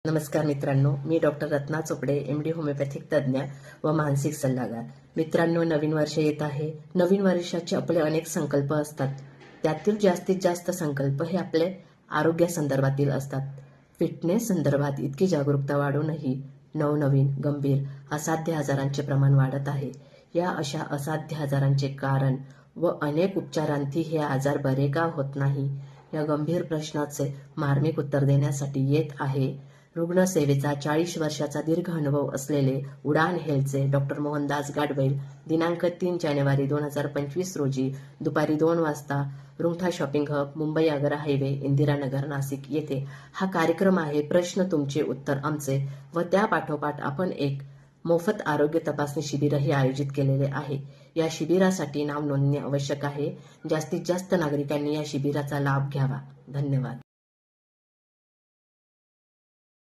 नमस्कार मित्रांनो, मी doctor Ratna Chopde, MD homeopathic तज्ज्ञ व मानसिक सल्लागार। मित्रांनो, नवीन वर्ष येत आहे। नवीन वर्षाचे आपले अनेक संकल्प असतात। त्यातील जास्तीत जास्त संकल्प हे आपले आरोग्यासंदर्भातील असतात। फिटनेस संदर्भात इतकी जागरूकता वाढूनही नवनवीन गंभीर असाध्य आजारांचे प्रमाण वाढत आहे। या अशा असाध्य आजारांचे कारण व अनेक उपचारांती हे आजार बरे का होत नाही, या गंभीर प्रश्नाचे मार्मिक उत्तर देण्यासाठी येत आहे रुग्णसेवेचा 40 वर्षाचा दीर्घ अनुभव असलेले उडान हेल्थचे डॉक्टर मोहनदास गाडवैल दिनांक 3 जानेवारी 2025 रोजी दुपारी 2 वाजता Rungta shopping hub, Mumbai Agra highway, Indiranagar, Nashik येथे हा कार्यक्रम आहे। प्रश्न तुमचे उत्तर आमचे व त्या पाठोपाठ आपण एक मोफत आरोग्य तपासणी शिबिरही आयोजित केलेले आहे। या शिबिरासाठी नाव नोंदणी आवश्यक आहे। जास्तीत जास्त नागरिकांनी या शिबिराचा लाभ घ्यावा। धन्यवाद।